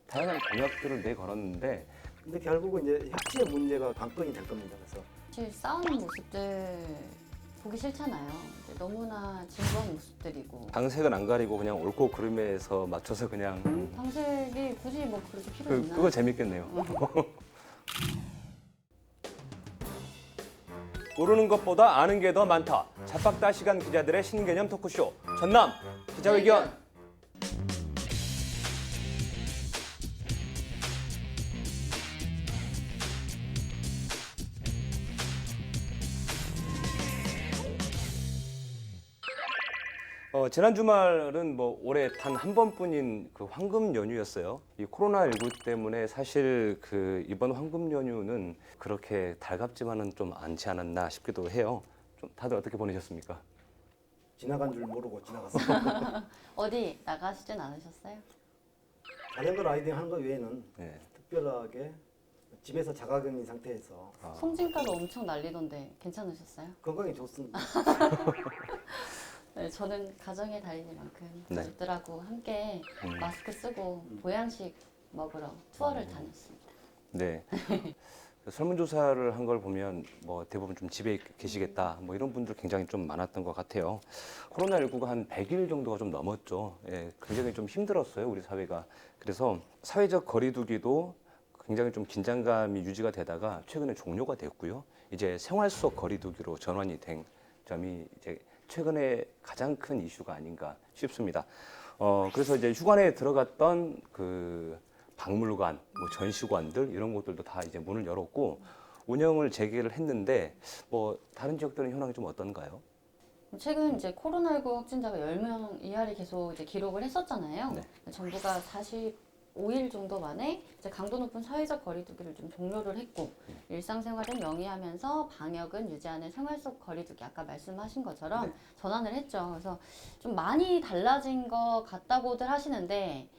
다양한 공약들을 내걸었는데 근데 결국은 이제 협치의 문제가 관건이 될 겁니다. 그래서 사실 싸우는 모습들 보기 싫잖아요. 이제 너무나 진부한 모습들이고 당색은 안 가리고 그냥 옳고 그름에서 맞춰서 그냥 당색이 굳이 뭐 그렇게 필요 있나? 그거 재밌겠네요. 모르는 것보다 아는 게 더 많다. 잡박다 시간 기자들의 신개념 토크쇼 전남 기자회견. 지난 주말은 뭐 올해 단 한 번뿐인 그 황금 연휴였어요. 이 코로나19 때문에 사실 그 이번 황금 연휴는 그렇게 달갑지만은 좀 않지 않았나 싶기도 해요. 좀 다들 어떻게 보내셨습니까? 지나간 줄 모르고 지나갔어요. 어디 나가시진 않으셨어요? 자전거 라이딩 하는 거 외에는 네. 특별하게 집에서 자가격리 상태에서 송진가도 엄청 날리던데 괜찮으셨어요? 건강에 좋습니다. 네, 저는 가정의 달인이만큼 네. 가족들하고 함께 마스크 쓰고 보양식 먹으러 투어를 다녔습니다. 네. 설문조사를 한 걸 보면 뭐 대부분 좀 집에 계시겠다 뭐 이런 분들 굉장히 좀 많았던 것 같아요. 코로나19가 한 100일 정도가 좀 넘었죠. 예, 굉장히 좀 힘들었어요, 우리 사회가. 그래서 사회적 거리두기도 굉장히 좀 긴장감이 유지가 되다가 최근에 종료가 됐고요. 이제 생활 속 거리두기로 전환이 된 점이 이제 최근에 가장 큰 이슈가 아닌가 싶습니다. 그래서 이제 휴관에 들어갔던 그 박물관, 뭐 전시관들 이런 곳들도 다 이제 문을 열었고 운영을 재개를 했는데 뭐 다른 지역들은 현황이 좀 어떤가요? 최근 이제 코로나19 확진자가 10명 이하를 계속 이제 기록을 했었잖아요. 네. 정부가 45일 정도 만에 이제 강도 높은 사회적 거리두기를 좀 종료를 했고 일상생활은 영위하면서 방역은 유지하는 생활 속 거리두기 아까 말씀하신 것처럼 네. 전환을 했죠. 그래서 좀 많이 달라진 것 같다고들 하시는데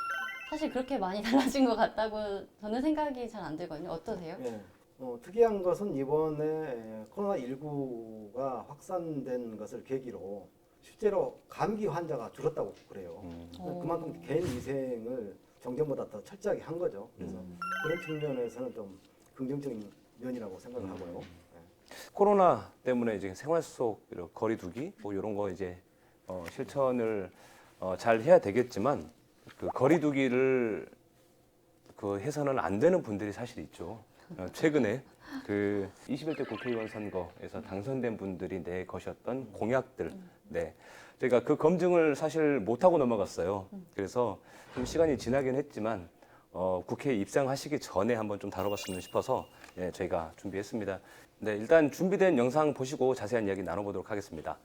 사실 그렇게 많이 달라진 것 같다고 저는 생각이 잘 안 들거든요. 어떠세요? 예. 특이한 것은 이번에 코로나19가 확산된 것을 계기로 실제로 감기 환자가 줄었다고 그래요. 그만큼 개인 위생을 정전보다 더 철저하게 한 거죠. 그래서 그런 측면에서는 좀 긍정적인 면이라고 생각을 하고요. 코로나 때문에 이제 생활 속 이런 거리두기 뭐 이런 거 이제 실천을 잘 해야 되겠지만 그 거리두기를 그 해서는 안 되는 분들이 사실 있죠. 최근에 그 21대 국회의원 선거에서 당선된 분들이 내거셨던 공약들, 네, 저희가 그 검증을 사실 못 하고 넘어갔어요. 그래서 좀 시간이 지나긴 했지만 국회에 입장하시기 전에 한번 좀 다뤄봤으면 싶어서 예, 저희가 준비했습니다. 네, 일단 준비된 영상 보시고 자세한 이야기 나눠보도록 하겠습니다.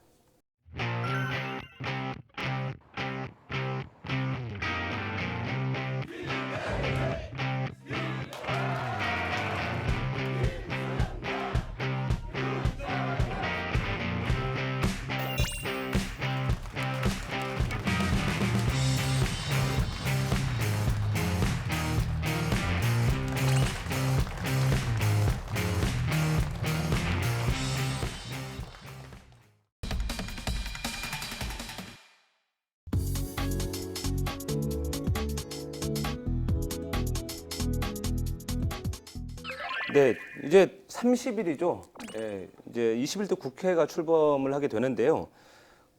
네, 이제 30일이죠. 예, 이제 21대 국회가 출범을 하게 되는데요.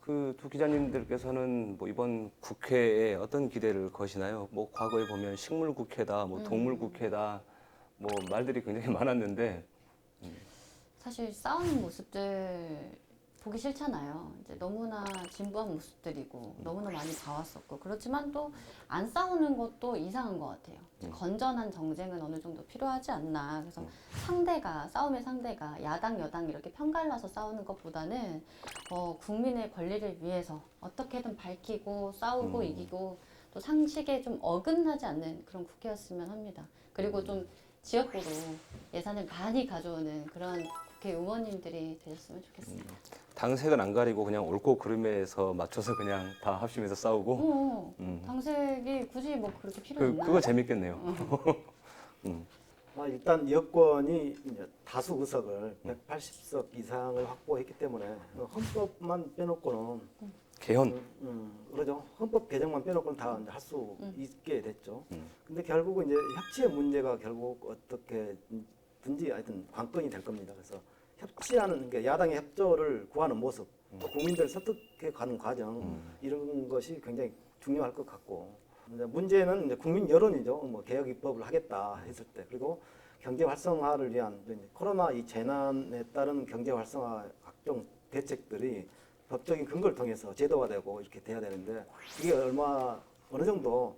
그 두 기자님들께서는 뭐 이번 국회에 어떤 기대를 거시나요? 뭐 과거에 보면 식물국회다, 뭐 동물국회다, 뭐 말들이 굉장히 많았는데 사실 싸우는 모습들 보기 싫잖아요. 이제 너무나 진부한 모습들이고 너무나 많이 봐왔었고 그렇지만 또 안 싸우는 것도 이상한 것 같아요. 건전한 정쟁은 어느 정도 필요하지 않나. 그래서 싸움의 상대가 야당 여당 이렇게 편갈라서 싸우는 것보다는 국민의 권리를 위해서 어떻게든 밝히고 싸우고 이기고 또 상식에 좀 어긋나지 않는 그런 국회였으면 합니다. 그리고 좀 지역구로 예산을 많이 가져오는 그런 국회의원님들이 되셨으면 좋겠습니다. 당색은 안 가리고 그냥 옳고 그름에서 맞춰서 그냥 다 합심해서 싸우고 당색이 굳이 뭐 그렇게 필요 있나? 그거 재밌겠네요. 일단 여권이 이제 다수 의석을 180석 이상을 확보했기 때문에 헌법만 빼놓고는 개헌. 그러죠. 헌법 개정만 빼놓고는 다 할 수 있게 됐죠. 근데 결국은 이제 협치의 문제가 결국 어떻게든지 하여튼 관건이 될 겁니다. 그래서 협치하는 게 야당의 협조를 구하는 모습, 또 국민들 설득해 가는 과정 이런 것이 굉장히 중요할 것 같고. 이제 문제는 이제 국민 여론이죠. 뭐 개혁 입법을 하겠다 했을 때, 그리고 경제 활성화를 위한 이제 코로나 이 재난에 따른 경제 활성화 각종 대책들이 법적인 근거를 통해서 제도화되고 이렇게 돼야 되는데 이게 어느 정도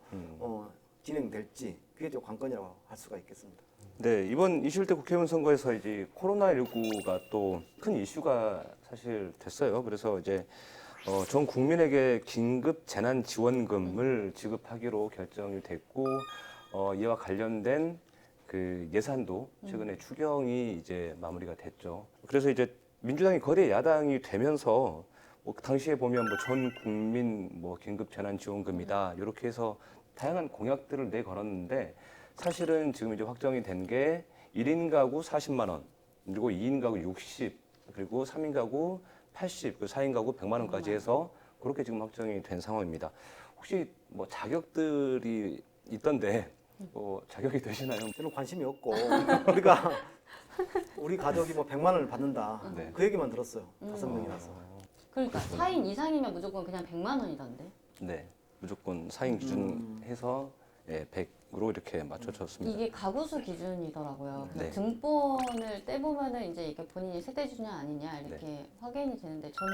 진행될지 그게 좀 관건이라고 할 수가 있겠습니다. 네, 이번 21대 국회의원 선거에서 이제 코로나19가 또 큰 이슈가 사실 됐어요. 그래서 이제 전 국민에게 긴급 재난 지원금을 지급하기로 결정이 됐고 이와 관련된 그 예산도 최근에 추경이 이제 마무리가 됐죠. 그래서 이제 민주당이 거대 야당이 되면서 뭐 당시에 보면 뭐 전 국민 뭐 긴급 재난 지원금이다 이렇게 해서 다양한 공약들을 내걸었는데 사실은 지금 이제 확정이 된 게 1인 가구 40만 원, 그리고 2인 가구 60, 그리고 3인 가구 80, 그 4인 가구 100만 원까지 해서 그렇게 지금 확정이 된 상황입니다. 혹시 뭐 자격들이 있던데 뭐 자격이 되시나요? 저는 관심이 없고 우리 가족이 뭐 100만 원을 받는다 네. 그 얘기만 들었어요. 5명이라서. 그러니까 4인 이상이면 무조건 그냥 100만 원이던데. 네, 무조건 4인 기준 해서 100으로 이렇게 맞춰졌습니다. 이게 가구수 기준이더라고요. 그래서 네. 등본을 떼보면은 이제 이게 본인이 세대주냐 아니냐 이렇게 확인이 되는데 저는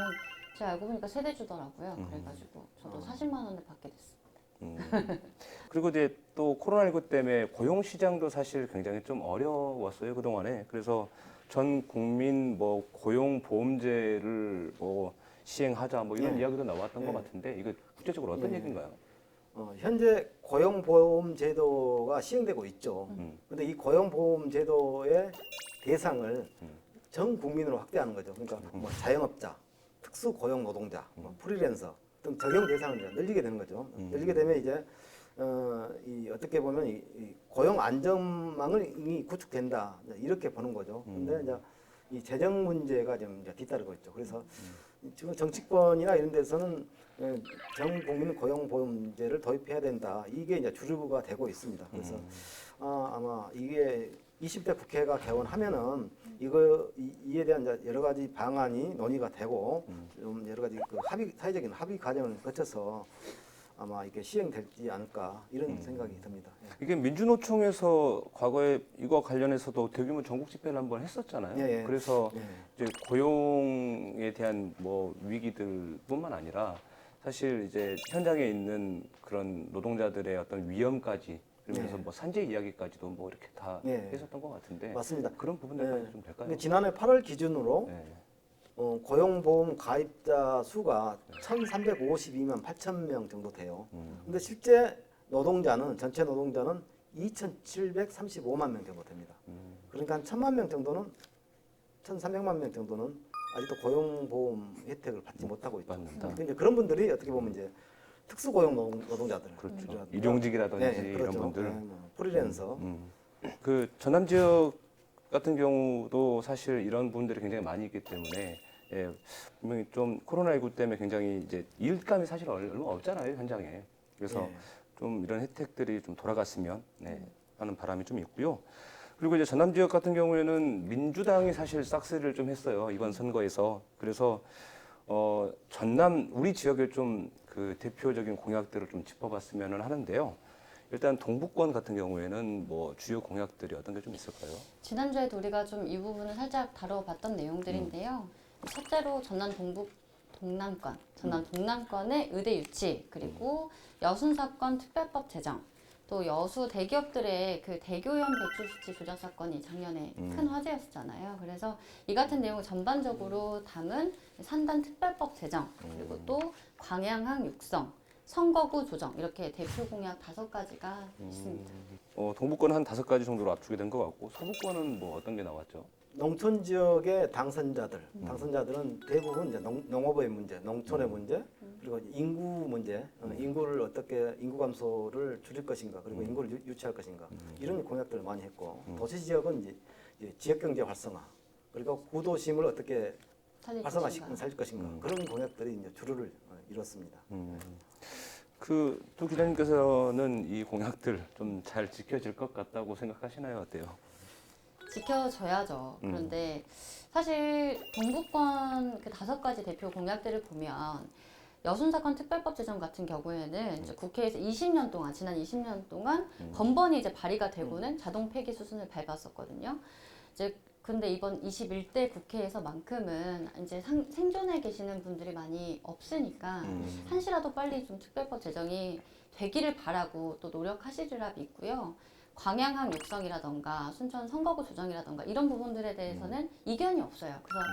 제가 알고 보니까 세대주더라고요. 그래가지고 저도 40만 원을 받게 됐습니다. 그리고 이제 또 코로나19 때문에 고용 시장도 사실 굉장히 좀 어려웠어요, 그동안에. 그래서 전 국민 뭐 고용 보험제를 뭐 시행하자 뭐 이런 네. 이야기도 나왔던 것 네. 같은데 이거 구체적으로 어떤 네. 얘기인가요? 현재 고용보험 제도가 시행되고 있죠. 근데 이 고용보험 제도의 대상을 전 국민으로 확대하는 거죠. 그러니까 뭐 자영업자, 특수고용 노동자, 뭐 프리랜서 등 적용 대상을 이제 늘리게 되는 거죠. 늘리게 되면 이제 어떻게 보면 이 고용 안전망이 구축된다 이렇게 보는 거죠. 근데 이제 이 재정 문제가 좀 이제 뒤따르고 있죠. 그래서 지금 정치권이나 이런 데서는 전 국민 고용보험제를 도입해야 된다. 이게 이제 주류가 되고 있습니다. 그래서 아마 이게 20대 국회가 개원하면은 이에 대한 이제 여러 가지 방안이 논의가 되고 좀 여러 가지 그 사회적인 합의 과정을 거쳐서 아마 이게 시행될지 않을까 이런 생각이 듭니다. 예. 이게 민주노총에서 과거에 이거 관련해서도 대규모 전국 집회를 한번 했었잖아요. 예, 예. 그래서 예. 이제 고용에 대한 뭐 위기들뿐만 아니라 사실 이제 현장에 있는 그런 노동자들의 어떤 위험까지 그러면서 네. 뭐 산재 이야기까지도 뭐 이렇게 다 네. 했었던 것 같은데 맞습니다. 그런 부분들까지 네. 좀 될까요? 근데 지난해 8월 기준으로 네. 고용보험 가입자 수가 1,352만 8천 명 정도 돼요. 근데 실제 노동자는 전체 노동자는 2,735만 명 정도 됩니다. 그러니까 한 1,000만 명 정도는 1,300만 명 정도는 아직도 고용보험 혜택을 받지 못하고 있다. 받는다. 이제 그런 분들이 어떻게 보면 이제 특수고용 노동자들, 그렇죠. 일용직이라든지 이런 그렇죠. 분들. 뭐 프리랜서. 그 전남 지역 같은 경우도 사실 이런 분들이 굉장히 많이 있기 때문에 분명히 좀 코로나19 때문에 굉장히 이제 일감이 사실 얼마 없잖아요, 현장에. 그래서 예. 좀 이런 혜택들이 좀 돌아갔으면 하는 바람이 좀 있고요. 그리고 이제 전남 지역 같은 경우에는 민주당이 사실 싹쓸이를 좀 했어요, 이번 선거에서. 그래서 전남 우리 지역의 좀 그 대표적인 공약들을 좀 짚어봤으면 하는데요. 일단 동북권 같은 경우에는 뭐 주요 공약들이 어떤 게 좀 있을까요? 지난주에도 우리가 좀 이 부분을 살짝 다뤄봤던 내용들인데요. 첫째로 전남 동남권, 전남 동남권의 의대 유치, 그리고 여순 사건 특별법 제정, 또 여수 대기업들의 그 대교연 배출 수치 조작 사건이 작년에 큰 화제였었잖아요. 그래서 이 같은 내용을 전반적으로 담은 산단 특별법 제정, 그리고 또 광양항 육성, 선거구 조정 이렇게 대표 공약 5가지가 있습니다. 동북권 한 5가지 정도로 압축이 된 것 같고 서북권은 뭐 어떤 게 나왔죠? 농촌 지역의 당선자들은 대부분 이제 농업의 문제, 농촌의 문제, 그리고 인구 문제, 인구를 어떻게 인구 감소를 줄일 것인가, 그리고 인구를 유치할 것인가 이런 공약들을 많이 했고 도시 지역은 이제 지역 경제 활성화, 그리고 구도심을 어떻게 살릴 활성화시키면 것인가. 살릴 것인가 그런 공약들이 이제 주류를 이뤘습니다. 그 또 기자님께서는 이 공약들 좀 잘 지켜질 것 같다고 생각하시나요? 어때요? 지켜져야죠. 그런데 사실 동부권 그 5가지 대표 공약들을 보면 여순사건 특별법 제정 같은 경우에는 이제 국회에서 20년 동안 지난 20년 동안 번번이 이제 발의가 되고는 자동 폐기 수순을 밟았었거든요. 이제 근데 이번 21대 국회에서만큼은 이제 생존해 계시는 분들이 많이 없으니까 한시라도 빨리 좀 특별법 제정이 되기를 바라고 또 노력하시리라 믿고요. 광양항 육성이라던가 순천 선거구 조정이라던가 이런 부분들에 대해서는 이견이 없어요. 그래서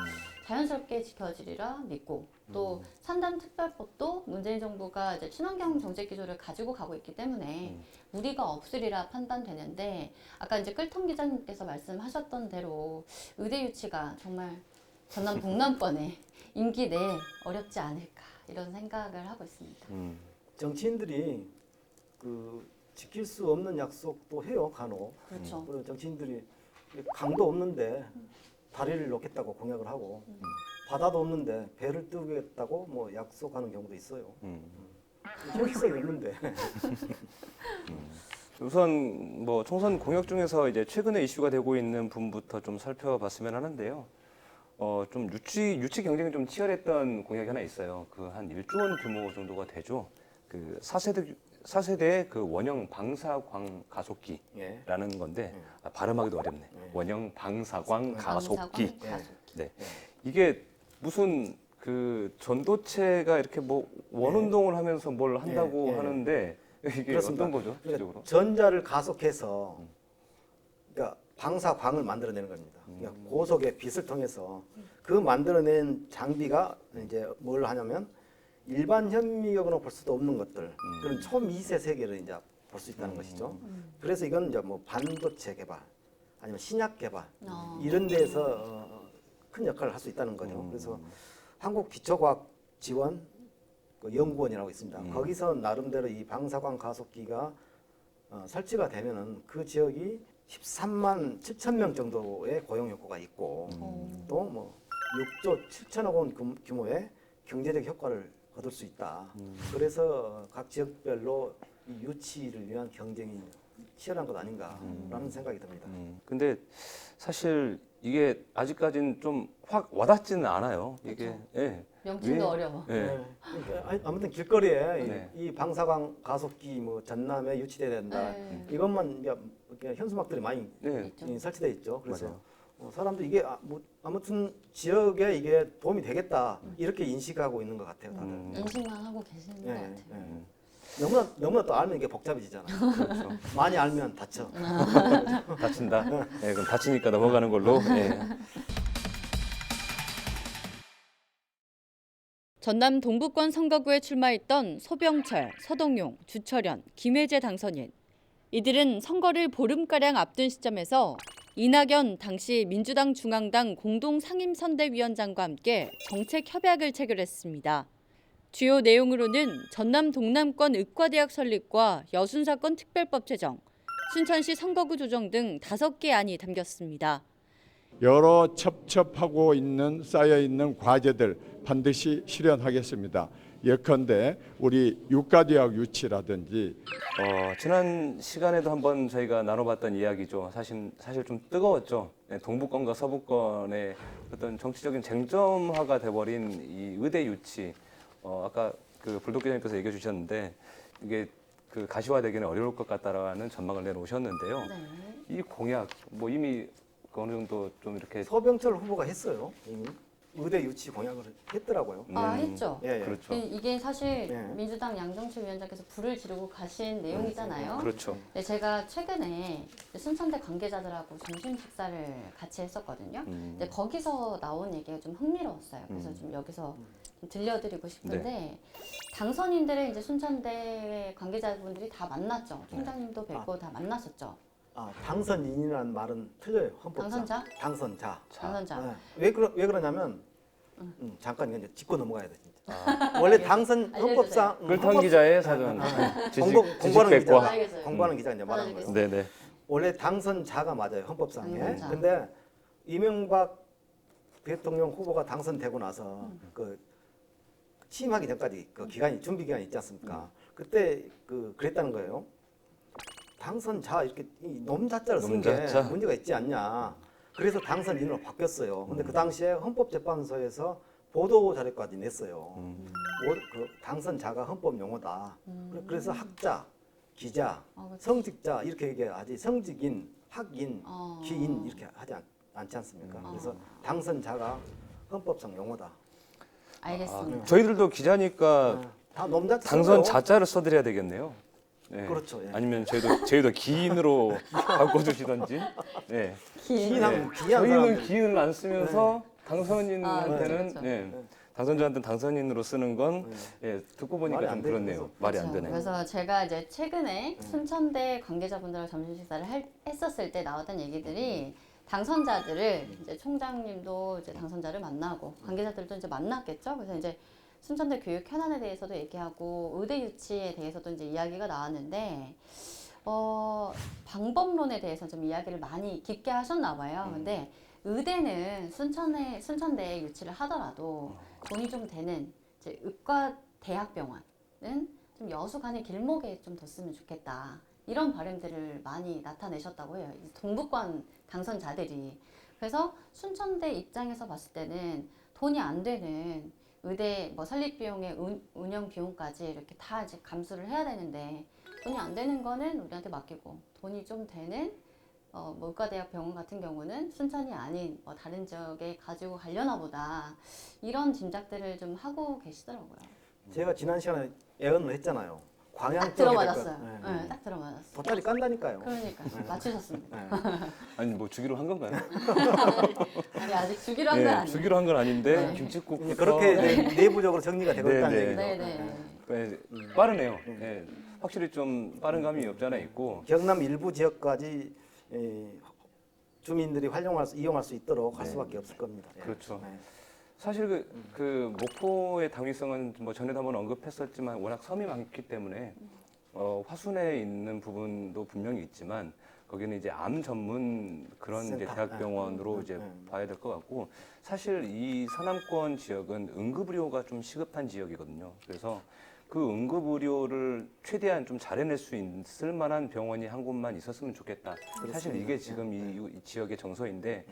자연스럽게 지켜지리라 믿고 또 산단 특별법도 문재인 정부가 이제 친환경 정책 기조를 가지고 가고 있기 때문에 무리가 없으리라 판단되는데 아까 이제 끌통 기자님께서 말씀하셨던 대로 의대 유치가 정말 전남 동남권에 임기 내에 어렵지 않을까 이런 생각을 하고 있습니다. 정치인들이 지킬 수 없는 약속도 해요, 간혹. 그렇죠. 그리고 정치인들이 강도 없는데 다리를 놓겠다고 공약을 하고 바다도 없는데 배를 띄우겠다고 뭐 약속하는 경우도 있어요. 현실성이 없는데. 우선 뭐 총선 공약 중에서 이제 최근에 이슈가 되고 있는 부분부터 좀 살펴봤으면 하는데요. 좀 유치 경쟁이 좀 치열했던 공약이 하나 있어요. 그 한 1조 원 규모 정도가 되죠. 그 4세대 그 원형 방사광 가속기라는 예. 건데 발음하기도 어렵네. 원형 방사광 가속기. 가속기. 네. 이게 무슨 그 전도체가 이렇게 뭐 원운동을 하면서 뭘 한다고 예, 예. 하는데 이게 그렇습니다. 어떤 거죠? 실적으로? 전자를 가속해서 그러니까 방사광을 만들어내는 겁니다. 그러니까 고속의 빛을 통해서 그 만들어낸 장비가 이제 뭘 하냐면 일반 현미경으로 볼 수도 없는 것들 그런 초미세 세계를 이제 볼 수 있다는 것이죠. 그래서 이건 이제 뭐 반도체 개발 아니면 신약 개발 이런 데서 큰 역할을 할 수 있다는 거죠. 그래서 한국기초과학지원 연구원이라고 있습니다. 거기서 나름대로 이 방사광 가속기가 설치가 되면은 그 지역이 13만 7천 명 정도의 고용 효과가 있고 또 뭐 6조 7천억 원 규모의 경제적 효과를 거둘 수 있다. 그래서 각 지역별로 이 유치를 위한 경쟁이 치열한 것 아닌가라는 생각이 듭니다. 근데 사실 이게 아직까지는 좀 확 와닿지는 않아요. 이게 그렇죠. 예. 명칭도 왜? 어려워. 예. 네. 그러니까 아무튼 길거리에 네. 이 방사광 가속기 뭐 전남에 유치돼야 된다. 네. 이것만 이제 현수막들이 많이 네. 있죠. 설치돼 있죠. 그래서 맞아요. 사람도 이게 뭐 아무튼 지역에 이게 도움이 되겠다 이렇게 인식하고 있는 것 같아요. 다들. 인식만 하고 계시는 것 예, 같아요. 예. 너무나 또 알면 이게 복잡해지잖아. 그렇죠. 많이 알면 다쳐. 다친다. 예, 그럼 다치니까 넘어가는 걸로. 예. 전남 동부권 선거구에 출마했던 소병철, 서동용, 주철현, 김혜재 당선인. 이들은 선거를 보름가량 앞둔 시점에서 이낙연 당시 민주당 중앙당 공동상임선대위원장과 함께 정책 협약을 체결했습니다. 주요 내용으로는 전남 동남권 의과대학 설립과 여순사건 특별법 제정, 순천시 선거구 조정 등 5개 안이 담겼습니다. 여러 첩첩하고 있는 쌓여 있는 과제들 반드시 실현하겠습니다. 예컨대 우리 유가대학 유치라든지 지난 시간에도 한번 저희가 나눠봤던 이야기죠. 사실 좀 뜨거웠죠. 예, 동부권과 서부권의 어떤 정치적인 쟁점화가 돼버린 이 의대 유치. 아까 그 불독 기자님께서 얘기해 주셨는데 이게 그 가시화되기는 어려울 것 같다라는 전망을 내놓으셨는데요. 네. 이 공약 뭐 이미 어느 정도 좀 이렇게 서병철 후보가 했어요. 이미 의대 유치 공약을 했더라고요. 했죠. 예, 예. 그렇죠. 이게 사실 예. 민주당 양정철 위원장께서 불을 지르고 가신 내용이잖아요. 그렇죠. 네, 제가 최근에 순천대 관계자들하고 점심 식사를 같이 했었거든요. 근데 거기서 나온 얘기가 좀 흥미로웠어요. 그래서 좀 여기서 좀 들려드리고 싶은데 당선인들을 이제 순천대 관계자분들이 다 만났죠. 총장님도 뵙고 다 만났었죠. 당선인이라는 말은 틀려요. 헌법상. 당선자? 당선자. 당선자. 네. 왜 그러냐면 잠깐 이제 짚고 넘어가야 돼 진짜. 원래 당선 알려주세요. 헌법상 끌턴 기자의 사전 공부하는 기자, 알겠어요. 공부하는 기자 이제 말하는 거예요. 알겠어요. 네네. 원래 당선자가 맞아요 헌법상에. 당선자. 근데 이명박 대통령 후보가 당선되고 나서 그 취임하기 전까지 그 기간이 준비 기간이 있지 않습니까? 그때 그랬다는 거예요. 당선자 이렇게 이놈 자자를 쓴 게 놈자자. 문제가 있지 않냐. 그래서 당선인으로 바뀌었어요. 근데 그 당시에 헌법재판소에서 보도 자료까지 냈어요. 그 당선자가 헌법 용어다. 그래서 학자, 기자, 그렇죠. 성직자 이렇게 얘기하지 성직인, 학인, 어. 기인 이렇게 하지 않지 않습니까? 그래서 당선자가 헌법상 용어다. 알겠습니다. 저희들도 기자니까 다 놈자 당선 자자를 써드려야 되겠네요. 네. 그렇죠. 예. 아니면 저희도 기인으로 바꿔주시던지. 네. 기인하면 네. 기이한 저희는 사람들. 기인을 안 쓰면서 당선인한테는 그렇죠. 예, 당선자한테는 당선인으로 쓰는 건 예, 듣고 보니까 말이 좀 안 되죠. 그렇네요. 말이 안 그렇죠. 되네요. 그래서 제가 이제 최근에 순천대 관계자분들과 점심 식사를 했었을 때 나왔던 얘기들이 당선자들을 이제 총장님도 이제 당선자를 만나고 관계자들도 이제 만났겠죠. 그래서 이제 순천대 교육 현안에 대해서도 얘기하고 의대 유치에 대해서도 이제 이야기가 나왔는데 방법론에 대해서 좀 이야기를 많이 깊게 하셨나 봐요. 근데 의대는 순천대에 유치를 하더라도 돈이 좀 되는 이제 의과 대학병원은 좀 여수 가는 길목에 좀 뒀으면 좋겠다. 이런 바람들을 많이 나타내셨다고 해요. 이 동북권 당선자들이. 그래서 순천대 입장에서 봤을 때는 돈이 안 되는 의대 뭐 설립 비용에 운영 비용까지 이렇게 다 이제 감수를 해야 되는데 돈이 안 되는 거는 우리한테 맡기고 돈이 좀 되는 뭐 의과대학 병원 같은 경우는 순천이 아닌 뭐 다른 지역에 가지고 가려나 보다 이런 짐작들을 좀 하고 계시더라고요. 제가 지난 시간에 예언을 했잖아요. 광양 딱 쪽에 들어맞았어요. 될 거. 네, 딱 들어맞았어요. 돗자리 깐다니까요. 그러니까 맞추셨습니다. 네. 아니 뭐 주기로 한 건가요? 아니 아직 주기로 한 건 예, 아니에요. 주기로 한 건 아닌데 네. 김칫국부터 그렇게 이제 내부적으로 정리가 되고 네, 있다는 네. 얘기죠. 네네. 예, 빠르네요. 예, 확실히 좀 빠른 감이 없지 않아 있고 경남 일부 지역까지 주민들이 이용할 수 있도록 할 네. 수밖에 없을 겁니다. 예. 그렇죠. 네. 사실 그 목포의 당위성은 뭐 전에도 한번 언급했었지만 워낙 섬이 많기 때문에 화순에 있는 부분도 분명히 있지만 거기는 이제 암 전문 그런 이제 센터. 대학병원으로 이제 봐야 될 것 같고 사실 이 서남권 지역은 응급의료가 좀 시급한 지역이거든요. 그래서 그 응급의료를 최대한 좀 잘해낼 수 있을 만한 병원이 한 곳만 있었으면 좋겠다. 사실 이게 지금 이 지역의 정서인데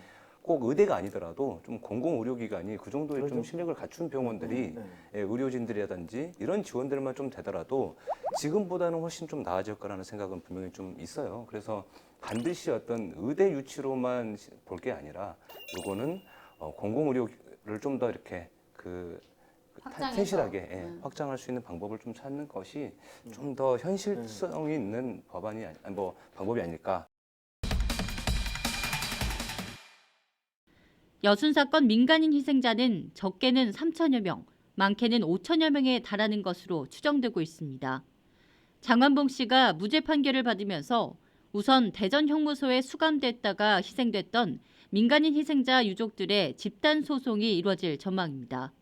꼭 의대가 아니더라도 좀 공공의료기관이 그 정도의 좀 실력을 갖춘 병원들이 예, 의료진들이라든지 이런 지원들만 좀 되더라도 지금보다는 훨씬 좀 나아질 거라는 생각은 분명히 좀 있어요. 그래서 반드시 어떤 의대 유치로만 볼 게 아니라 요거는 공공의료를 좀 더 이렇게 확장해서. 튼실하게 확장할 수 있는 방법을 좀 찾는 것이 좀 더 현실성이 있는 방법이 아닐까. 여순 사건 민간인 희생자는 적게는 3천여 명, 많게는 5천여 명에 달하는 것으로 추정되고 있습니다. 장완봉 씨가 무죄 판결을 받으면서 우선 대전 형무소에 수감됐다가 희생됐던 민간인 희생자 유족들의 집단 소송이 이루어질 전망입니다.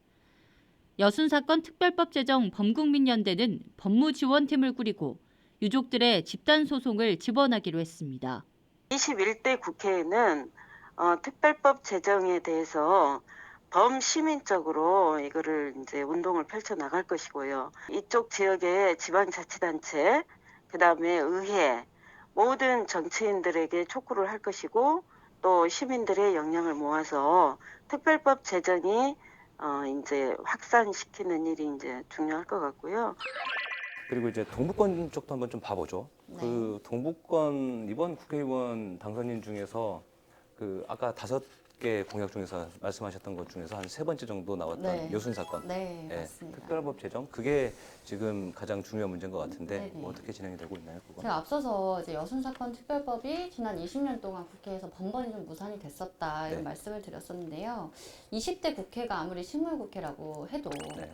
여순 사건 특별법 제정 범국민연대는 법무지원팀을 꾸리고 유족들의 집단 소송을 지원하기로 했습니다. 21대 국회에는 특별법 제정에 대해서 범시민적으로 이거를 이제 운동을 펼쳐 나갈 것이고요. 이쪽 지역의 지방자치단체, 그다음에 의회, 모든 정치인들에게 촉구를 할 것이고 또 시민들의 역량을 모아서 특별법 제정이 이제 확산시키는 일이 이제 중요할 것 같고요. 그리고 이제 동북권 쪽도 한번 좀 봐보죠. 네. 그 동북권 이번 국회의원 당선인 중에서 아까 5개 공약 중에서 말씀하셨던 것 중에서 한 3번째 정도 나왔던 네. 여순 사건. 네, 예, 맞습니다. 특별법 제정 그게 지금 가장 중요한 문제인 것 같은데 네네. 뭐 어떻게 진행이 되고 있나요, 그거? 제가 앞서서 이제 여순 사건 특별법이 지난 20년 동안 국회에서 번번이 좀 무산이 됐었다 이런 네. 말씀을 드렸었는데요. 20대 국회가 아무리 식물국회라고 해도 네.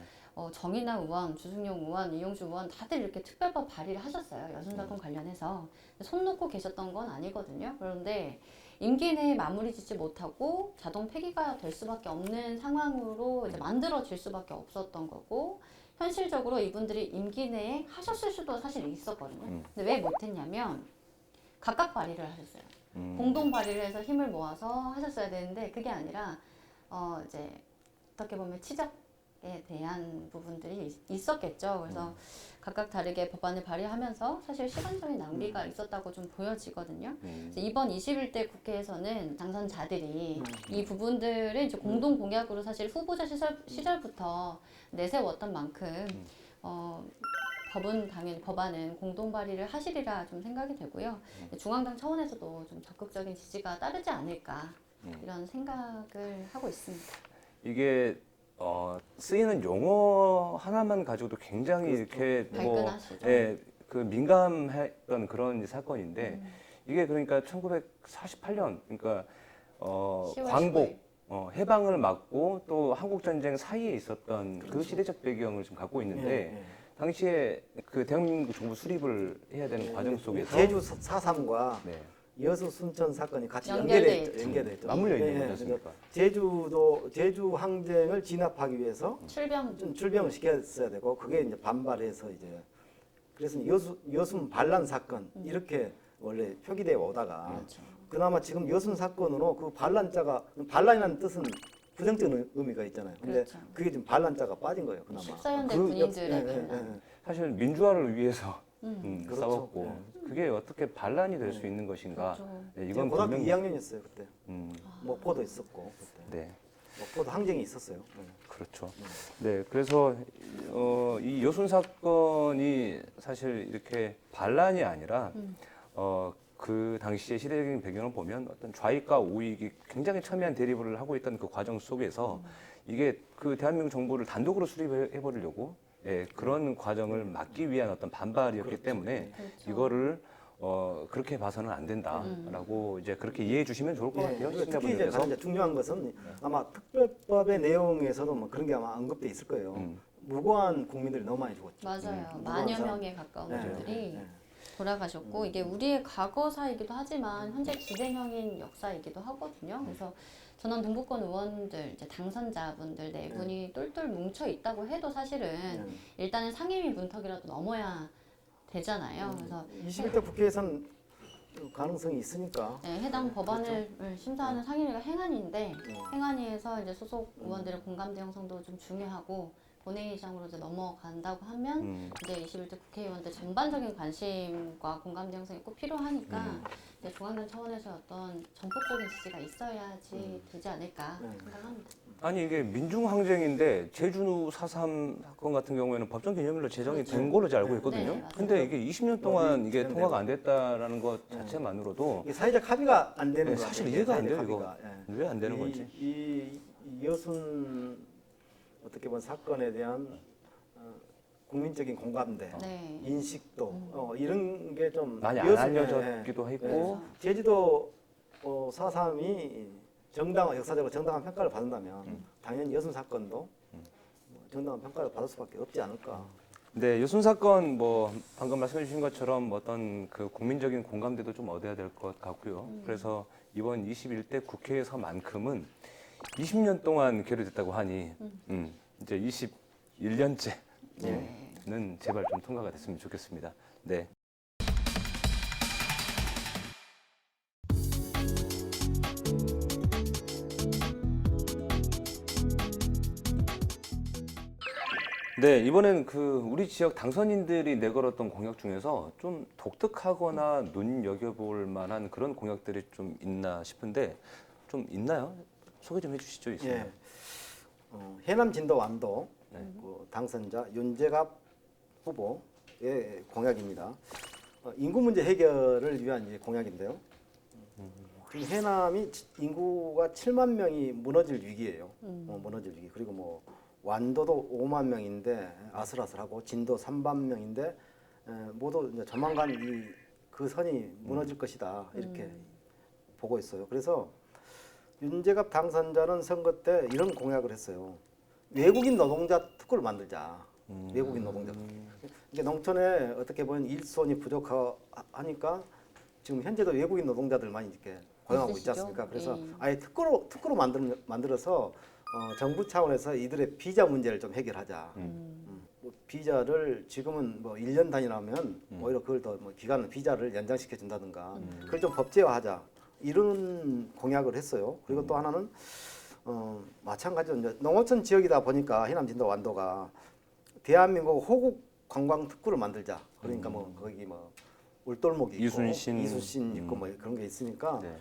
정인아 의원, 주승용 의원, 이용주 의원 다들 이렇게 특별법 발의를 하셨어요. 여순 사건 관련해서 손 놓고 계셨던 건 아니거든요. 그런데 임기 내에 마무리 짓지 못하고 자동 폐기가 될 수밖에 없는 상황으로 이제 만들어질 수밖에 없었던 거고, 현실적으로 이분들이 임기 내에 하셨을 수도 사실 있었거든요. 근데 왜 못했냐면 각각 발의를 하셨어요. 공동 발의를 해서 힘을 모아서 하셨어야 되는데 그게 아니라 이제 어떻게 보면 치적에 대한 부분들이 있었겠죠. 그래서 각각 다르게 법안을 발의하면서 사실 시간적인 낭비가 있었다고 좀 보여지거든요. 그래서 이번 21대 국회에서는 당선자들이 이 부분들을 이제 공동 공약으로 사실 후보자 시절부터 내세웠던 만큼 당연히 법안은 공동 발의를 하시리라 좀 생각이 되고요. 중앙당 차원에서도 좀 적극적인 지지가 따르지 않을까 이런 생각을 하고 있습니다. 이게 쓰이는 용어 하나만 가지고도 굉장히 이렇게 발끈하시죠. 그 민감했던 그런 사건인데 이게 그러니까 1948년 그러니까 10월 광복 해방을 막고 또 한국 전쟁 사이에 있었던 그 시대적 배경을 좀 갖고 있는데 당시에 그 대한민국 정부 수립을 해야 되는 과정 속에서 제주 4.3과 네. 여수 순천 사건이 같이 연결돼 연계돼 있죠. 맞물려 있는 예, 거지 예. 않습니까? 제주 항쟁을 진압하기 위해서 출병 출병을 시켰어야 되고 그게 이제 반발해서 이제 그래서 여순 반란 사건 이렇게 원래 표기되어 오다가 그렇죠. 그나마 지금 여순 사건으로 그 반란이라는 뜻은 부정적인 의미가 있잖아요. 근데 그렇죠. 그게 지금 반란자가 빠진 거예요. 그나마 14년대 그 군인들의 예, 예, 반란. 예. 사실 민주화를 위해서 그렇죠. 싸웠고 그게 어떻게 반란이 될 수 있는 것인가? 그렇죠. 네, 제가 이건 고등학교 분명히 2학년이었어요 그때. 음, 목포도 있었고 그때. 네. 목포도 항쟁이 있었어요. 그렇죠. 네, 그래서 이 여순 사건이 사실 이렇게 반란이 아니라 그 당시의 시대적인 배경을 보면 어떤 좌익과 우익이 굉장히 첨예한 대립을 하고 있던 그 과정 속에서 이게 그 대한민국 정부를 단독으로 수립해 버리려고 그런 과정을 막기 위한 어떤 반발이었기 때문에 그렇죠. 이거를 그렇게 봐서는 안 된다라고 이제 그렇게 이해해 주시면 좋을 것 같아요. 그리고 특히 이제 시청자분들께서. 가장 이제 중요한 것은 아마 특별법의 내용에서도 뭐 그런 게 아마 언급돼 있을 거예요. 무고한 국민들이 너무 많이 죽었죠. 맞아요. 무고한 만여 사람. 명에 가까운 네, 분들이 네. 돌아가셨고 이게 우리의 과거사이기도 하지만 현재 진행형인 역사이기도 하거든요. 그래서 전원 동부권 의원들 이제 당선자분들 네 분이 똘똘 뭉쳐 있다고 해도 사실은 일단은 상임위 문턱이라도 넘어야 되잖아요. 그래서 21대 국회에서는 가능성이 있으니까. 네, 해당 법안을 심사하는 상임위가 행안위인데 행안위에서 이제 소속 의원들의 공감대 형성도 좀 중요하고 본회의장으로 이제 넘어간다고 하면 이제 21대 국회의원들 전반적인 관심과 공감대 형성이 꼭 필요하니까 이제 중앙당 차원에서 어떤 전폭적인 지지가 있어야지 되지 않을까 생각합니다. 아니 이게 민중항쟁인데 제주 4.3 사건 같은 경우에는 법정 기념일로 제정이 된 걸로 잘 알고 있거든요. 네, 맞아요. 근데 이게 20년 동안 이게 진행되고. 통과가 안 됐다라는 것 자체만으로도 이게 사회적 합의가 안 되는 네, 거예요. 사실 이해가 안 돼요, 사회적 이거. 합의가. 예. 왜 안 되는 건지. 이 여순 어떻게 보면 사건에 대한 국민적인 공감대, 네. 인식도 이런 게 좀 많이 안 알려졌기도 했고 제주도 4.3이 역사적으로 정당한 평가를 받는다면 당연히 여순 사건도 정당한 평가를 받을 수밖에 없지 않을까. 네, 여순 사건 뭐 방금 말씀해 주신 것처럼 어떤 그 국민적인 공감대도 좀 얻어야 될 것 같고요. 그래서 이번 21대 국회에서만큼은 20년 동안 계류됐다고 하니 이제 21년째는 제발 좀 통과가 됐으면 좋겠습니다. 네. 네, 이번엔 그 우리 지역 당선인들이 내걸었던 공약 중에서 좀 독특하거나 눈여겨볼 만한 그런 공약들이 좀 있나 싶은데 좀 있나요? 소개 좀 해주시죠, 있으면. 예. 해남 진도 완도 그 당선자 윤재갑 후보의 공약입니다. 인구 문제 해결을 위한 이제 공약인데요. 지금 해남이 인구가 7만 명이 무너질 위기예요. 무너질 위기. 그리고 뭐 완도도 5만 명인데 아슬아슬하고 진도 3만 명인데 모두 이제 조만간 그 선이 무너질 것이다 이렇게 보고 있어요. 그래서 윤재갑 당선자는 선거 때 이런 공약을 했어요. 외국인 노동자 특구를 만들자. 외국인 노동자 특구. 이게 농촌에 어떻게 보면 일손이 부족하니까 지금 현재도 외국인 노동자들 많이 이렇게 고용하고 있지 있으시죠? 않습니까? 그래서 예. 아예 특구로 만들어서 정부 차원에서 이들의 비자 문제를 좀 해결하자. 뭐 비자를 지금은 뭐 1년 단위라면 오히려 그걸 더 뭐 기간을 비자를 연장시켜 준다든가 그걸 좀 법제화하자 이런 공약을 했어요. 그리고 또 하나는 마찬가지로 이제 농어촌 지역이다 보니까 해남 진도 완도가 대한민국 호국 관광 특구를 만들자. 그러니까 뭐 거기 뭐 울돌목이 있고 이순신 있고 뭐 그런 게 있으니까 네.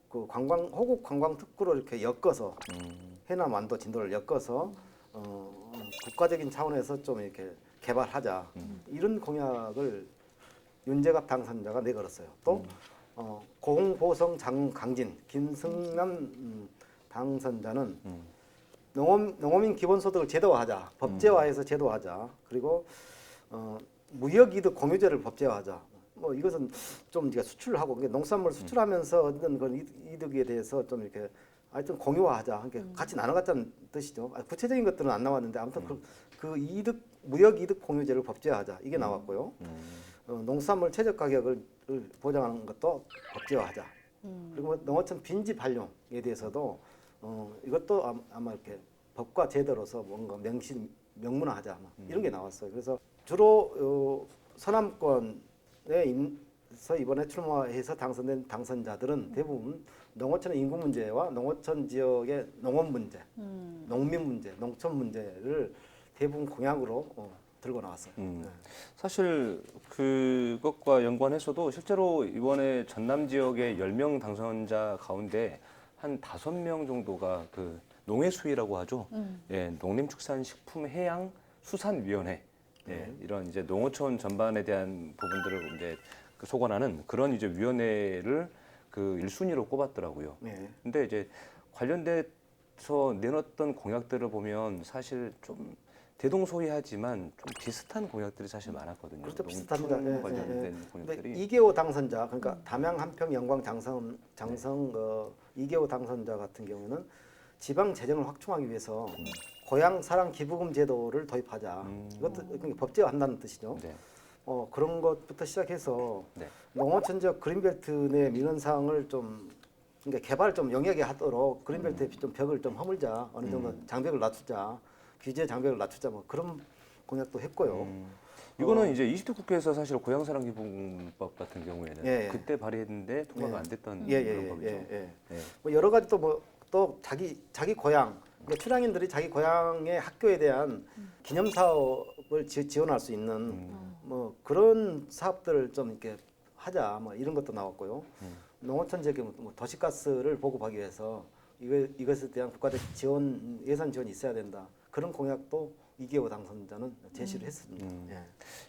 그 호국 관광 특구로 이렇게 엮어서 해남 완도 진도를 엮어서 국가적인 차원에서 좀 이렇게 개발하자 이런 공약을 윤재갑 당선자가 내걸었어요. 또 공보성 장강진 김승남 당선자는 농어민 기본소득을 제도화하자, 법제화해서 제도화하자. 그리고 무역이득 공유제를 법제화하자. 뭐 이것은 좀 이제 수출을 하고 농산물 수출하면서 얻는 그런 이득에 대해서 좀 이렇게 하여튼 공유화하자. 그러니까 같이 나눠갖자는 뜻이죠. 구체적인 것들은 안 나왔는데 아무튼 그 이득 무역 이득 공유제를 법제화하자 이게 나왔고요. 농산물 최저 가격을 보장하는 것도 법제화하자. 그리고 뭐 농어촌 빈집 활용에 대해서도 이것도 아마 이렇게 법과 제도로서 뭔가 명문화하자 이런 게 나왔어요. 그래서 주로 서남권에서 이번에 출마해서 당선된 당선자들은 대부분 농어촌의 인구 문제와 농어촌 지역의 농업 문제, 농민 문제, 농촌 문제를 대부분 공약으로 들고 나왔어요. 네. 사실 그것과 연관해서도 실제로 이번에 전남 지역의 10명 당선자 가운데 한 5명 정도가 그 농해수위라고 하죠. 예, 농림축산식품해양수산위원회. 예, 이런 이제 농어촌 전반에 대한 부분들을 이제 그 소관하는 그런 이제 위원회를 그 1순위로 꼽았더라고요. 네. 근데 이제 관련돼서 내놨던 공약들을 보면 사실 좀 대동소이하지만 좀 비슷한 공약들이 사실 많았거든요. 그렇죠, 비슷합니다. 농촌 네, 관련된 네, 네. 공약들이. 근데 이계호 당선자, 그러니까 담양 한평 영광 장성 이계호 당선자 같은 경우는 지방 재정을 확충하기 위해서 고향 사랑 기부금 제도를 도입하자. 이것도 그러니까 법제화한다는 뜻이죠. 네. 그런 것부터 시작해서 네. 농어촌 지역 그린벨트 내 민원사항을 좀 그러니까 개발 좀 영역에 하도록 그린벨트에 좀 벽을 좀 허물자. 어느 정도 장벽을 낮추자. 규제 장벽을 낮추자. 뭐 그런 공약도 했고요. 이거는 이제 20대 국회에서 사실 고향사랑기부금법 같은 경우에는 예, 예. 그때 발의했는데 통과가 예. 안 됐던 예, 그런 예, 법이죠. 예, 예. 예. 뭐 여러 가지 또 자기 고향 그러니까 출향인들이 자기 고향의 학교에 대한 기념 사업을 지원할 수 있는 뭐 그런 사업들을 좀 이렇게 하자 뭐 이런 것도 나왔고요. 농어촌 지역에 뭐 도시가스를 보급하기 위해서 이것에 대한 국가적 지원 예산 지원이 있어야 된다. 그런 공약도 이계호 당선자는 제시를 했습니다. 예.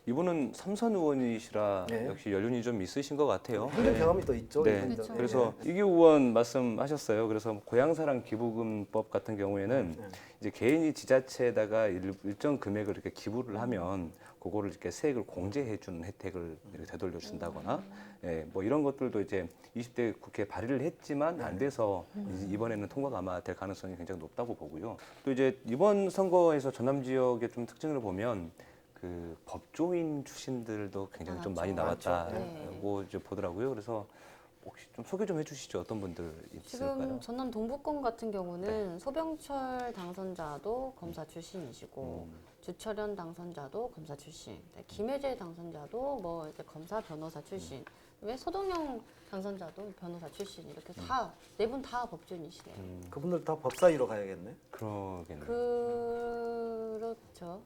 이분은 삼선 의원이시라 네. 역시 연륜이 좀 있으신 것 같아요. 행정 경험이 또 있죠. 네. 이분도. 그렇죠. 그래서 이규 의원 말씀하셨어요. 그래서 고향사랑 기부금법 같은 경우에는 네. 이제 개인이 지자체에다가 일정 금액을 이렇게 기부를 하면 그거를 이렇게 세액을 공제해 주는 혜택을 이렇게 되돌려 준다거나 예, 뭐 이런 것들도 이제 20대 국회에 발의를 했지만 안 돼서 이번에는 통과가 아마 될 가능성이 굉장히 높다고 보고요. 또 이제 이번 선거에서 전남 지역의 좀 특징을 보면 그 법조인 출신들도 굉장히 좀 많이 많죠. 나왔다고 이제 보더라고요. 그래서 혹시 좀 소개 좀 해주시죠. 어떤 분들 있을까요? 지금 전남 동북권 같은 경우는 소병철 당선자도 검사 출신이시고 주철현 당선자도 검사 출신, 김혜재 당선자도 뭐 이제 검사 변호사 출신, 왜 소동영 당선자도 변호사 출신 이렇게 다 네 분 다 법조인이시네요. 그분들 다 법사위로 가야겠네. 그러겠네요. 그렇죠.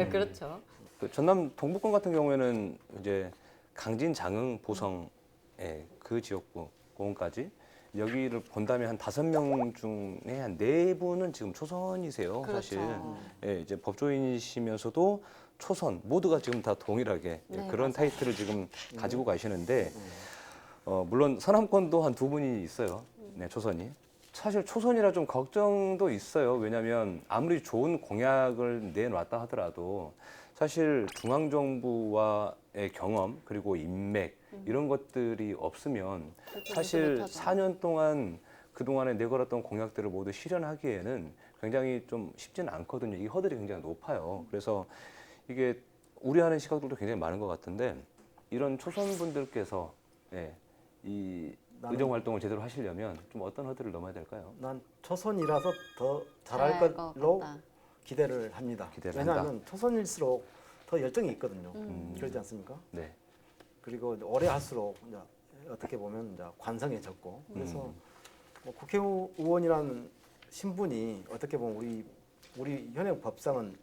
그렇죠. 그 전남 동북권 같은 경우에는 이제 강진, 장흥, 보성 그 지역구 공원까지 여기를 본다면 한 5명 중에 한 4분은 지금 초선이세요. 그렇죠. 사실 예, 이제 법조인이시면서도 초선 모두가 지금 다 동일하게 네, 그런 맞아요. 타이틀을 지금 가지고 가시는데 물론 서남권도 한 2분이 있어요. 네, 초선이. 사실 초선이라 좀 걱정도 있어요. 왜냐하면 아무리 좋은 공약을 내놨다 하더라도 사실 중앙정부와의 경험 그리고 인맥 이런 것들이 없으면 사실 못하죠. 4년 동안 그동안에 내걸었던 공약들을 모두 실현하기에는 굉장히 좀 쉽지는 않거든요. 이 허들이 굉장히 높아요. 그래서 이게 우려하는 시각들도 굉장히 많은 것 같은데 이런 초선분들께서 이 의정 활동을 제대로 하시려면 좀 어떤 허들을 넘어야 될까요? 난 초선이라서 더 잘할 잘할 것 걸로 같다. 기대를 합니다. 기대를 왜냐하면 초선일수록 더 열정이 있거든요. 음. 그렇지 않습니까? 네. 그리고 오래 할수록 이제 어떻게 보면 이제 관성해졌고 그래서 뭐 국회의원이라는 신분이 어떻게 보면 우리 현행 법상은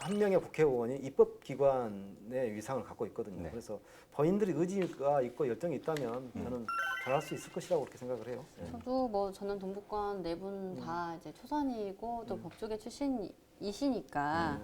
한 명의 국회의원이 입법기관의 위상을 갖고 있거든요. 네. 그래서 본인들이 의지가 있고 열정이 있다면 저는 잘할 수 있을 것이라고 그렇게 생각을 해요. 저도 뭐 저는 동북권 네 분 다 이제 초선이고 또 법조계 출신이시니까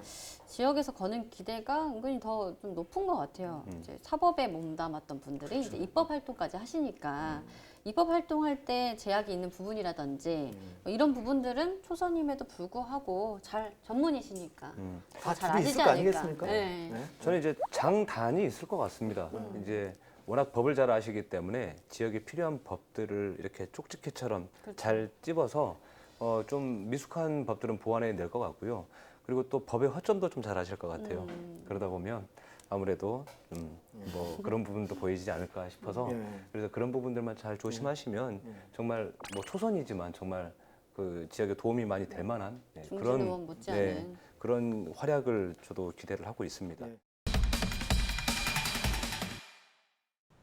지역에서 거는 기대가 은근히 더 좀 높은 것 같아요. 이제 사법에 몸담았던 분들이 이제 입법 활동까지 하시니까 입법 활동할 때 제약이 있는 부분이라든지 뭐 이런 부분들은 초선임에도 불구하고 잘 전문이시니까 다 잘 줄이 있을 아시지 거 않을까. 아니겠습니까? 네. 네. 저는 이제 장단이 있을 것 같습니다. 이제 워낙 법을 잘 아시기 때문에 지역에 필요한 법들을 이렇게 쪽집게처럼 그렇죠. 잘 찝어서 좀 미숙한 법들은 보완해 낼 것 같고요. 그리고 또 법의 허점도 좀 잘 아실 것 같아요. 그러다 보면 아무래도 뭐 그런 부분도 보이지 않을까 싶어서 예. 그래서 그런 부분들만 잘 조심하시면 정말 뭐 초선이지만 정말 그 지역에 도움이 많이 될 만한 중진 의원 못지않은 그런 활약을 저도 기대를 하고 있습니다. 예.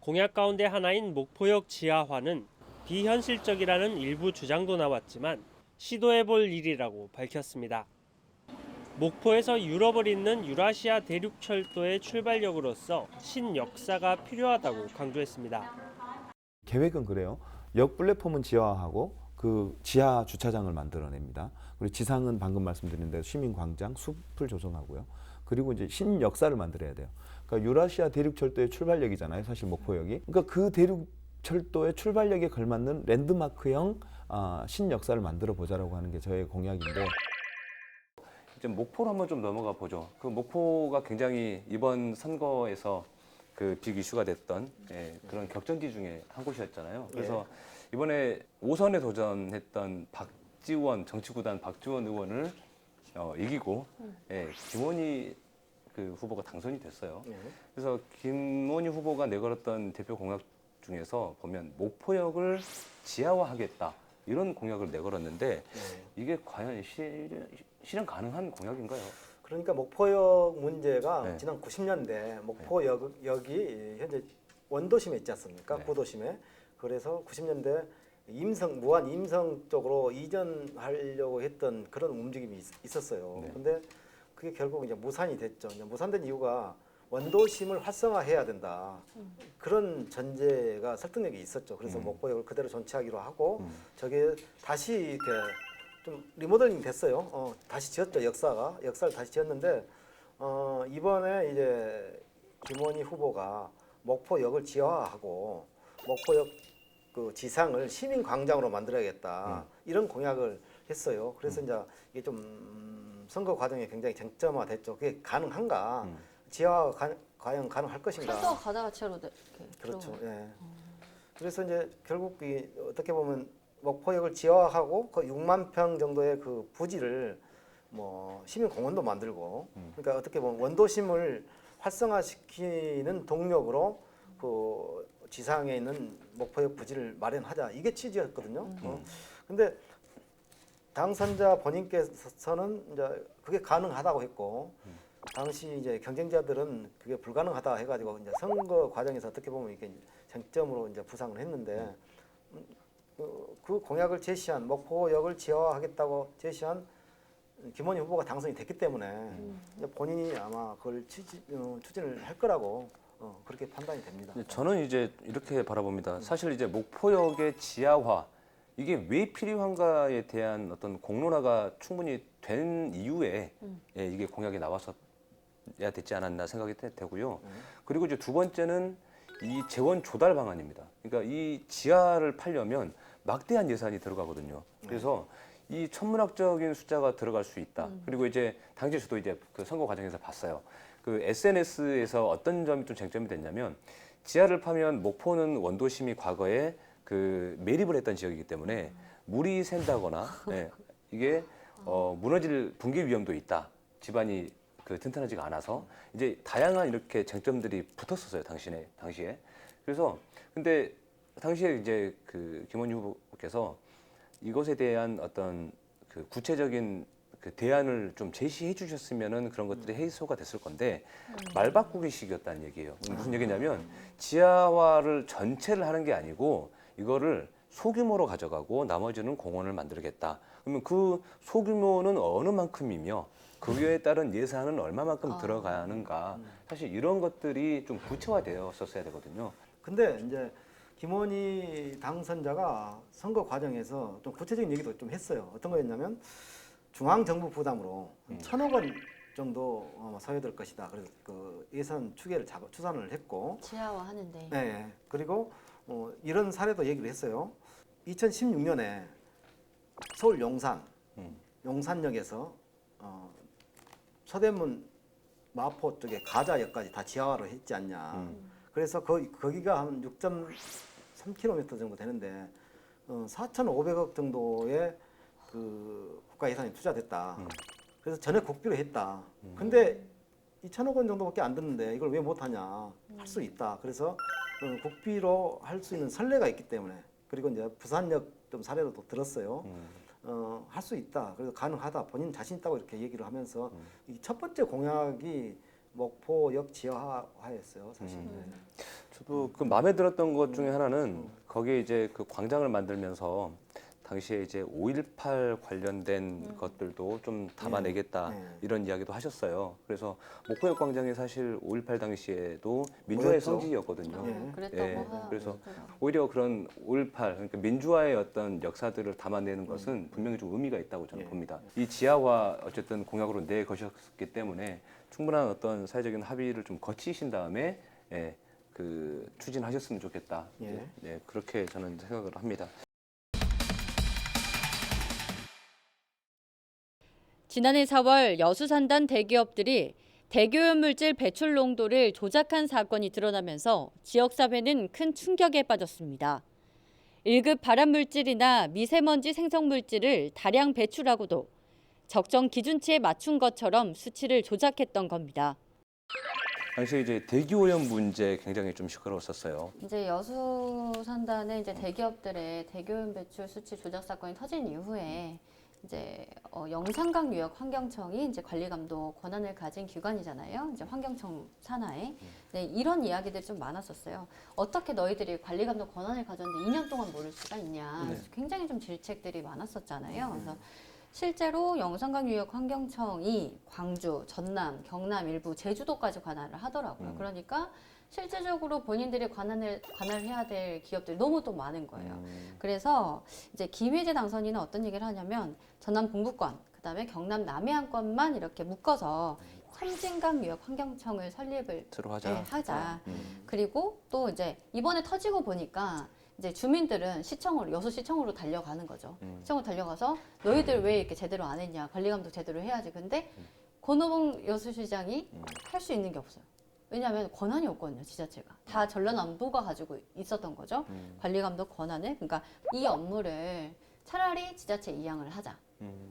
공약 가운데 하나인 목포역 지하화는 비현실적이라는 일부 주장도 나왔지만 시도해볼 일이라고 밝혔습니다. 목포에서 유럽을 잇는 유라시아 대륙철도의 출발역으로서 신역사가 필요하다고 강조했습니다. 계획은 그래요. 역 플랫폼은 지하화하고 그 지하 주차장을 만들어냅니다. 그리고 지상은 방금 말씀드린 대로 시민광장, 숲을 조성하고요. 그리고 이제 신역사를 만들어야 돼요. 그러니까 유라시아 대륙철도의 출발역이잖아요. 사실 목포역이. 그러니까 그 대륙철도의 출발역에 걸맞는 랜드마크형 신역사를 만들어 보자라고 하는 게 저의 공약인데. 이제 목포로 한번 좀 넘어가 보죠. 그 목포가 굉장히 이번 선거에서 그 빅 이슈가 됐던 그런 격전지 중에 한 곳이었잖아요. 그래서 이번에 5선에 도전했던 정치구단 박지원 의원을 이기고 김원희 그 후보가 당선이 됐어요. 그래서 김원희 후보가 내걸었던 대표 공약 중에서 보면 목포역을 지하화하겠다 이런 공약을 내걸었는데 이게 과연 실현 가능한 공약인가요? 그러니까 목포역 문제가 네. 지난 90년대 목포역이 현재 원도심에 있지 않습니까? 네. 구도심에. 그래서 90년대 무한 임성 쪽으로 이전하려고 했던 그런 움직임이 있었어요. 네. 근데 그게 결국 이제 무산이 됐죠. 이제 무산된 이유가 원도심을 활성화해야 된다. 그런 전제가 설득력이 있었죠. 그래서 목포역을 그대로 존치하기로 하고 저게 다시 이렇게 좀 리모델링 됐어요. 다시 지었죠. 역사를 다시 지었는데 이번에 이제 김원희 후보가 목포역을 지하화하고 목포역 그 지상을 시민광장으로 만들어야겠다 이런 공약을 했어요. 그래서 이제 이게 좀 선거 과정에 굉장히 쟁점화됐죠. 그게 가능한가? 지하화 과연 가능할 것인가? 철도가 가다가체로 이렇게 그렇죠. 들어가요. 예. 그래서 이제 결국 어떻게 보면 목포역을 지하화하고 그 6만 평 정도의 그 부지를 뭐 시민공원도 만들고 그러니까 어떻게 보면 원도심을 활성화시키는 동력으로 그 지상에 있는 목포역 부지를 마련하자 이게 취지였거든요. 근데 당선자 본인께서는 이제 그게 가능하다고 했고 당시 이제 경쟁자들은 그게 불가능하다 해가지고 이제 선거 과정에서 어떻게 보면 이게 쟁점으로 이제 부상을 했는데 그 공약을 제시한 목포역을 지하화하겠다고 제시한 김원희 후보가 당선이 됐기 때문에 이제 본인이 아마 그걸 추진을 할 거라고 그렇게 판단이 됩니다. 저는 이제 이렇게 바라봅니다. 사실 이제 목포역의 지하화 이게 왜 필요한가에 대한 어떤 공론화가 충분히 된 이후에 이게 공약이 나왔어야 됐지 않았나 생각이 되고요. 그리고 이제 두 번째는 이 재원 조달 방안입니다. 그러니까 이 지하를 팔려면 막대한 예산이 들어가거든요. 그래서 이 천문학적인 숫자가 들어갈 수 있다. 그리고 이제 당시 저도 이제 그 선거 과정에서 봤어요. 그 SNS에서 어떤 점이 좀 쟁점이 됐냐면 지하를 파면 목포는 원도심이 과거에 그 매립을 했던 지역이기 때문에 물이 샌다거나 이게 무너질 붕괴 위험도 있다. 집안이 그 튼튼하지가 않아서 이제 다양한 이렇게 쟁점들이 붙었었어요 당시에. 그래서 근데 당시에 이제 그 김원희 후보께서 이것에 대한 어떤 그 구체적인 그 대안을 좀 제시해 주셨으면은 그런 것들이 해소가 됐을 건데 말 바꾸기식이었다는 얘기예요. 무슨 얘기냐면 지하화를 전체를 하는 게 아니고 이거를 소규모로 가져가고 나머지는 공원을 만들겠다. 그러면 그 소규모는 어느 만큼이며 그에 따른 예산은 얼마만큼 들어가는가. 사실 이런 것들이 좀 구체화되었었어야 되거든요. 근데 이제 김원희 당선자가 선거 과정에서 좀 구체적인 얘기도 좀 했어요. 어떤 거였냐면 중앙정부 부담으로 1,000억 원 정도 소요될 것이다. 그래서 그 예산 추산을 했고, 지하화 하는데. 네. 그리고 이런 사례도 얘기를 했어요. 2016년에 서울 용산역에서 서대문 마포 쪽에 가자역까지 다 지하화를 했지 않냐. 그래서 거기가 한 6.3km 정도 되는데 4,500억 정도의 그 국가 예산이 투자됐다. 그래서 전액 국비로 했다. 근데 2,000억 원 정도밖에 안 드는데 이걸 왜 못하냐. 할 수 있다. 그래서 국비로 할 수 있는 선례가 있기 때문에, 그리고 이제 부산역 좀 사례도 또 들었어요. 할 수 있다. 그래서 가능하다. 본인 자신 있다고 이렇게 얘기를 하면서 이 첫 번째 공약이 목포역 지하화였어요, 사실. 네. 저도 그 마음에 들었던 것 중에 하나는 거기에 이제 그 광장을 만들면서 당시에 이제 5.18 관련된 것들도 좀 담아내겠다 네. 이런 이야기도 하셨어요. 그래서 목포역 광장이 사실 5.18 당시에도 민주화의 뭐였죠? 성지였거든요. 예. 그랬다고 예, 하더라고요. 그래서 오히려 그런 5.18 그러니까 민주화의 어떤 역사들을 담아내는 것은 분명히 좀 의미가 있다고 저는 예. 봅니다. 이 지하화 어쨌든 공약으로 내거셨기 때문에 충분한 어떤 사회적인 합의를 좀 거치신 다음에 그 추진하셨으면 좋겠다. 예. 네, 그렇게 저는 생각을 합니다. 지난해 4월 여수산단 대기업들이 대기오염 물질 배출 농도를 조작한 사건이 드러나면서 지역사회는 큰 충격에 빠졌습니다. 1급 발암물질이나 미세먼지 생성물질을 다량 배출하고도 적정 기준치에 맞춘 것처럼 수치를 조작했던 겁니다. 당시에 이제 대기오염 문제 굉장히 좀 시끄러웠었어요. 이제 여수 산단의 이제 대기업들의 대기오염 배출 수치 조작 사건이 터진 이후에 이제 영산강 유역 환경청이 이제 관리 감독 권한을 가진 기관이잖아요. 이제 환경청 산하에. 네, 이런 이야기들이 좀 많았었어요. 어떻게 너희들이 관리 감독 권한을 가졌는데 2년 동안 모를 수가 있냐. 네. 굉장히 좀 질책들이 많았었잖아요. 그래서 실제로 영산강 유역 환경청이 광주, 전남, 경남 일부 제주도까지 관할을 하더라고요. 그러니까 실제적으로 본인들이 관할을 해야 될 기업들이 너무 또 많은 거예요. 그래서 이제 김혜재 당선인은 어떤 얘기를 하냐면 전남 동부권, 그다음에 경남 남해안권만 이렇게 묶어서 섬진강 유역 환경청을 설립을 서로 하자. 네, 하자. 그리고 또 이제 이번에 터지고 보니까 이제 주민들은 여수 시청으로 달려가는 거죠. 시청으로 달려가서 너희들 왜 이렇게 제대로 안 했냐, 관리감독 제대로 해야지. 근데 권오봉 여수시장이 할 수 있는 게 없어요. 왜냐하면 권한이 없거든요, 지자체가. 다 전라남도가 가지고 있었던 거죠. 관리감독 권한을. 그러니까 이 업무를 차라리 지자체 이양을 하자.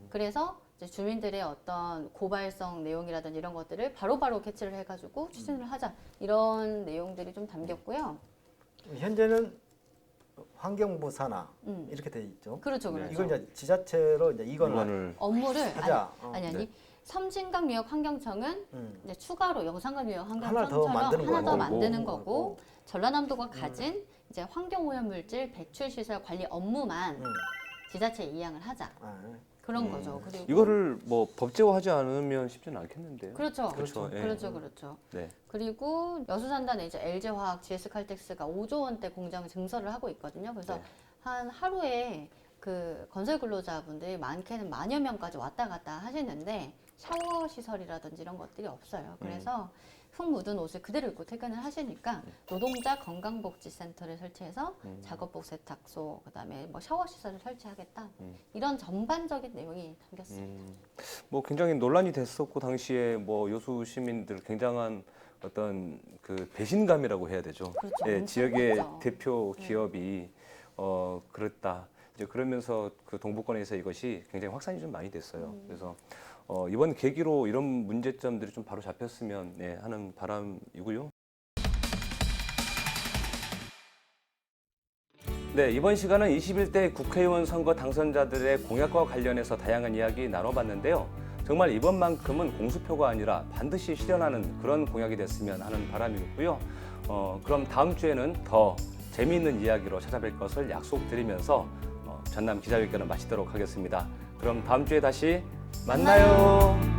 그래서 이제 주민들의 어떤 고발성 내용이라든지 이런 것들을 바로바로 캐치를 해가지고 추진을 하자. 이런 내용들이 좀 담겼고요. 현재는 환경부 산하 이렇게 돼 있죠. 그렇죠, 그렇죠. 이걸 이제 지자체로 이제 이거를 업무를 하자. 아니. 네. 섬진강 유역 환경청은 이제 추가로 영산강 유역 하나 더 환경청처럼 만드는 하나 더 거고. 만드는 거고 전라남도가 가진 이제 환경오염 물질 배출 시설 관리 업무만 지자체에 이양을 하자. 그런 거죠. 그리고 이거를 뭐 법제화하지 않으면 쉽지는 않겠는데요. 그렇죠. 그렇죠. 예. 그렇죠. 네. 그리고 여수산단에 이제 LG화학, GS칼텍스가 5조 원대 공장 증설을 하고 있거든요. 그래서 네. 한 하루에 그 건설 근로자분들이 많게는 만여 명까지 왔다 갔다 하시는데 샤워 시설이라든지 이런 것들이 없어요. 그래서 흙 묻은 옷을 그대로 입고 퇴근을 하시니까 노동자 건강복지센터를 설치해서 작업복 세탁소, 그다음에 뭐 샤워 시설을 설치하겠다. 이런 전반적인 내용이 담겼습니다. 뭐 굉장히 논란이 됐었고 당시에 뭐 여수 시민들 굉장한 어떤 그 배신감이라고 해야 되죠. 그렇죠. 예, 엄청 지역의 컸죠. 대표 기업이 그랬다. 이제 그러면서 그 동부권에서 이것이 굉장히 확산이 좀 많이 됐어요. 그래서 이번 계기로 이런 문제점들이 좀 바로 잡혔으면 하는 바람이고요. 네, 이번 시간은 21대 국회의원 선거 당선자들의 공약과 관련해서 다양한 이야기 나눠봤는데요. 정말 이번만큼은 공수표가 아니라 반드시 실현하는 그런 공약이 됐으면 하는 바람이고요. 그럼 다음 주에는 더 재미있는 이야기로 찾아뵐 것을 약속드리면서 전남 기자회견을 마치도록 하겠습니다. 그럼 다음 주에 다시 만나요.